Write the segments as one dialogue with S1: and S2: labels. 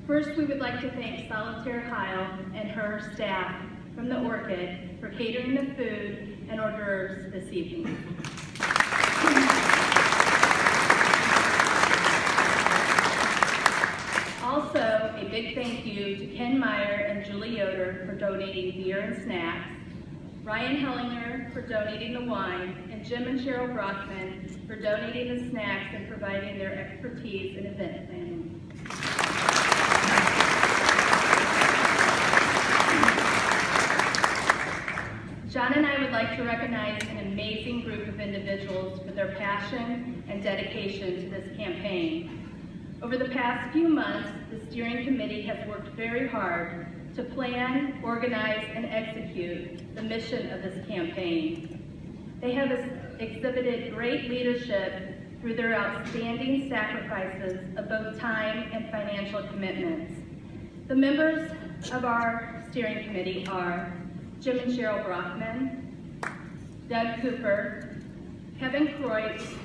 S1: First, we would like to thank Solitaire Heil and her staff from the Orchid for catering the food and hors d'oeuvres this evening. Also, a big thank you to Ken Meyer and Julie Yoder for donating beer and snacks, Ryan Hellinger for donating the wine, and Jim and Cheryl Brockman for donating the snacks and providing their expertise in event planning. Jon and I would like to recognize an amazing group of individuals for their passion and dedication to this campaign. Over the past few months, the steering committee has worked very hard to plan, organize, and execute the mission of this campaign. They have exhibited great leadership through their outstanding sacrifices of both time and financial commitments. The members of our steering committee are Jim and Cheryl Brockman, Doug Cooper, Kevin Kreutz,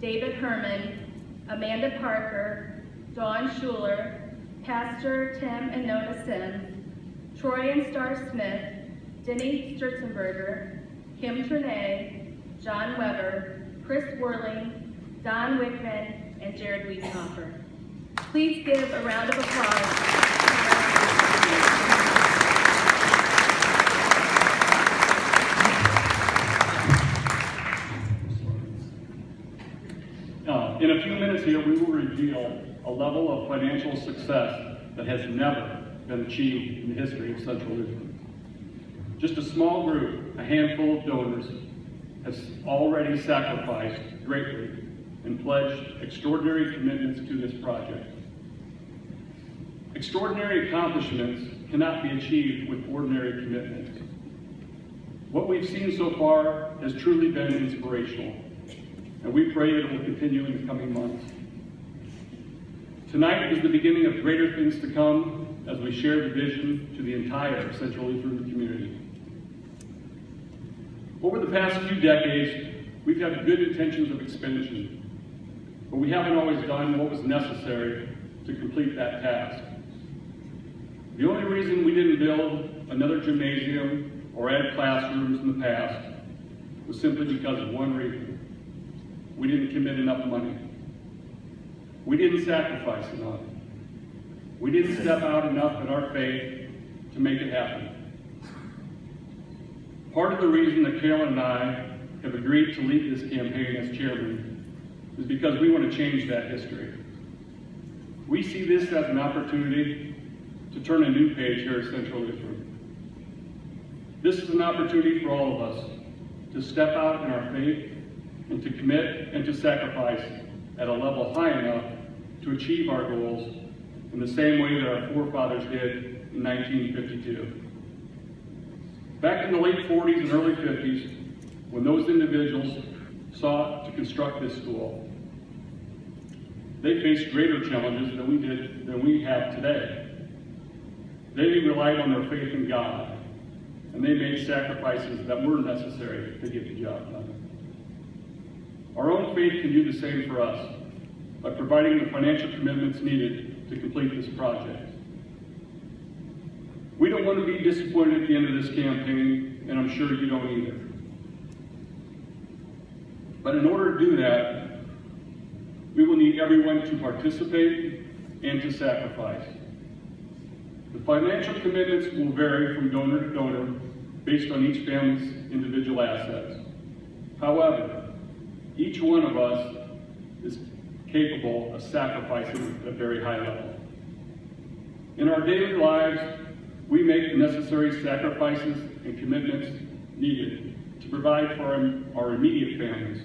S1: David Herman, Amanda Parker, Dawn Schuler, Pastor Tim and Nona Sims, Troy and Star Smith, Denny Sturzenberger, Kim Trernay, John Weber, Chris Worling, Don Wickman, and Jared Wieshofer. Please give a round of applause.
S2: In a few minutes here, we will reveal a level of financial success that has never been achieved in the history of Central Lutheran. Just a small group, a handful of donors, has already sacrificed greatly and pledged extraordinary commitments to this project. Extraordinary accomplishments cannot be achieved with ordinary commitments. What we've seen so far has truly been inspirational, and we pray it will continue in the coming months. Tonight is the beginning of greater things to come as we share the vision to the entire Central Lutheran community. Over the past few decades, we've had good intentions of expansion, but we haven't always done what was necessary to complete that task. The only reason we didn't build another gymnasium or add classrooms in the past was simply because of one reason. We didn't commit enough money. We didn't sacrifice enough. We didn't step out enough in our faith to make it happen. Part of the reason that Carolyn and I have agreed to lead this campaign as chairman is because we want to change that history. We see this as an opportunity to turn a new page here at Central Lutheran. This is an opportunity for all of us to step out in our faith and to commit and to sacrifice at a level high enough to achieve our goals in the same way that our forefathers did in 1952. Back in the late 40s and early 50s, when those individuals sought to construct this school, they faced greater challenges than we have today. They relied on their faith in God, and they made sacrifices that were necessary to get the job done. Our own faith can do the same for us by providing the financial commitments needed to complete this project. We don't want to be disappointed at the end of this campaign, and I'm sure you don't either. But in order to do that, we will need everyone to participate and to sacrifice. The financial commitments will vary from donor to donor based on each family's individual assets. However, each one of us is capable of sacrificing at a very high level. In our daily lives, we make the necessary sacrifices and commitments needed to provide for our immediate families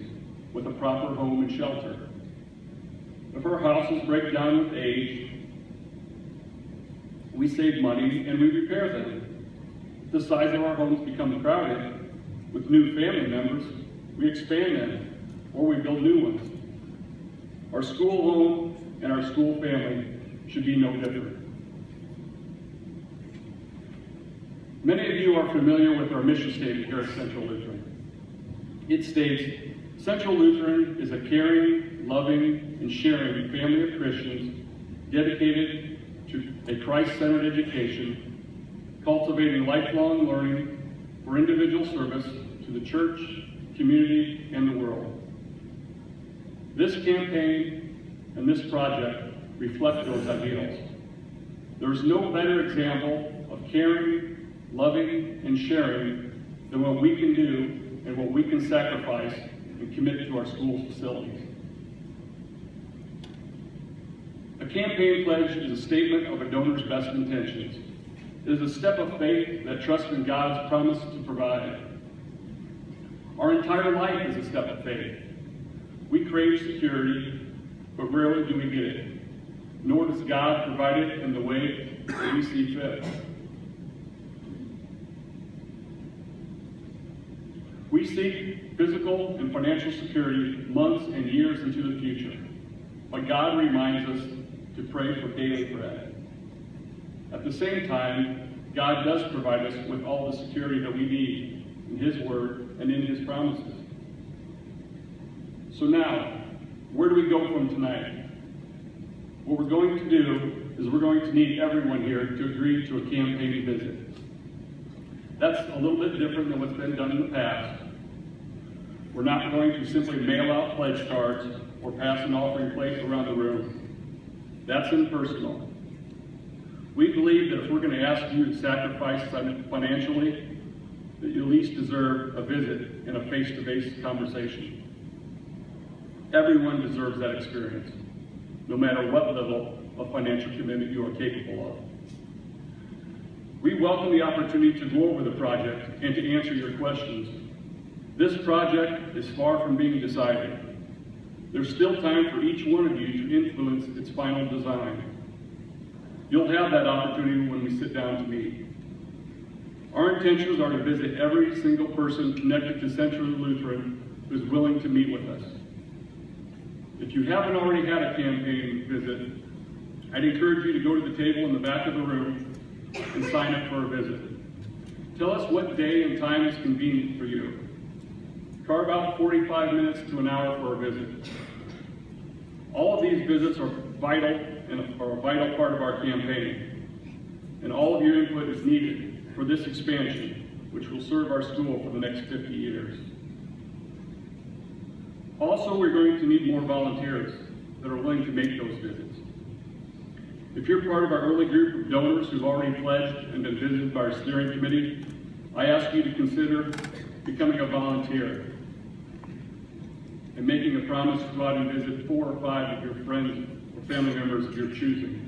S2: with a proper home and shelter. If our houses break down with age, we save money and we repair them. If the size of our homes becomes crowded with new family members, we expand them or we build new ones. Our school home and our school family should be no different. Many of you are familiar with our mission statement here at Central Lutheran. It states, Central Lutheran is a caring, loving, and sharing family of Christians dedicated to a Christ-centered education, cultivating lifelong learning for individual service to the church, community, and the world. This campaign and this project reflect those ideals. There is no better example of caring, loving, and sharing than what we can do and what we can sacrifice and commit to our school's facilities. A campaign pledge is a statement of a donor's best intentions. It is a step of faith that trusts in God's promise to provide. Our entire life is a step of faith. We crave security, but rarely do we get it, nor does God provide it in the way that we see fit. We seek physical and financial security months and years into the future, but God reminds us to pray for daily bread. At the same time, God does provide us with all the security that we need in His Word and in His promises. So now, where do we go from tonight? What we're going to do is we're going to need everyone here to agree to a campaign visit. That's a little bit different than what's been done in the past. We're not going to simply mail out pledge cards or pass an offering plate around the room. That's impersonal. We believe that if we're going to ask you to sacrifice financially, that you at least deserve a visit and a face-to-face conversation. Everyone deserves that experience, no matter what level of financial commitment you are capable of. We welcome the opportunity to go over the project and to answer your questions. This project is far from being decided. There's still time for each one of you to influence its final design. You'll have that opportunity when we sit down to meet. Our intentions are to visit every single person connected to Central Lutheran who is willing to meet with us. If you haven't already had a campaign visit, I'd encourage you to go to the table in the back of the room and sign up for a visit. Tell us what day and time is convenient for you. Carve out 45 minutes to an hour for a visit. All of these visits are vital and are a vital part of our campaign. And all of your input is needed for this expansion, which will serve our school for the next 50 years. Also, we're going to need more volunteers that are willing to make those visits. If you're part of our early group of donors who've already pledged and been visited by our steering committee, I ask you to consider becoming a volunteer and making a promise to go out and visit 4 or 5 of your friends or family members of your choosing.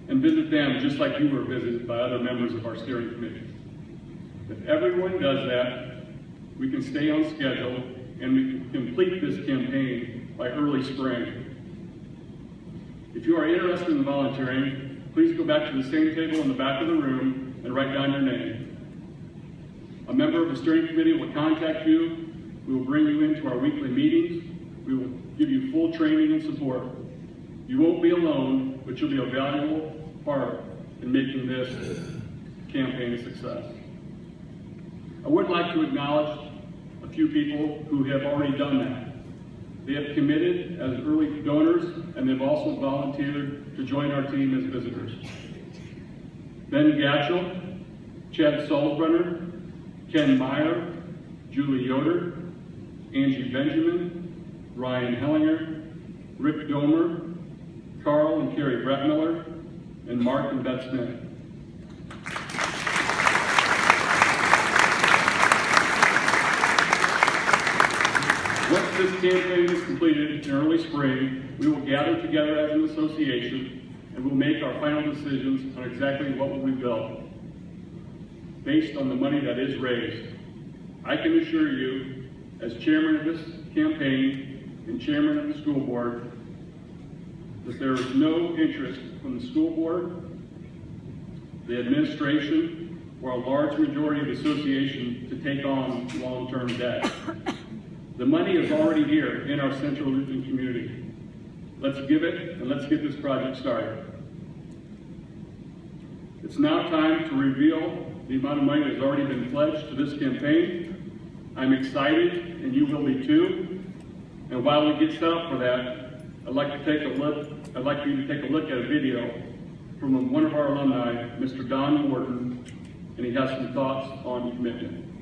S2: And visit them just like you were visited by other members of our steering committee. If everyone does that, we can stay on schedule and we can complete this campaign by early spring. If you are interested in volunteering, please go back to the same table in the back of the room and write down your name. A member of the steering committee will contact you. We will bring you into our weekly meetings. We will give you full training and support. You won't be alone, but you'll be a valuable part in making this campaign a success. I would like to acknowledge a few people who have already done that. They have committed as early donors, and they've also volunteered to join our team as visitors. Ben Gatchell, Chad Salzbrenner, Ken Meyer, Julie Yoder, Angie Benjamin, Ryan Hellinger, Rick Domer, Carl and Carrie Brettmiller, and Mark and Beth Smith. Once this campaign is completed in early spring, we will gather together as an association and we'll make our final decisions on exactly what will be built based on the money that is raised. I can assure you, as chairman of this campaign and chairman of the school board, that there is no interest from the school board, the administration, or a large majority of the association to take on long-term debt. The money is already here in our Central Lutheran community. Let's give it and let's get this project started. It's now time to reveal the amount of money that has already been pledged to this campaign. I'm excited, and you will be too. And while we get set up for that, I'd like you to take a look at a video from one of our alumni, Mr. Don Morton, and he has some thoughts on commitment.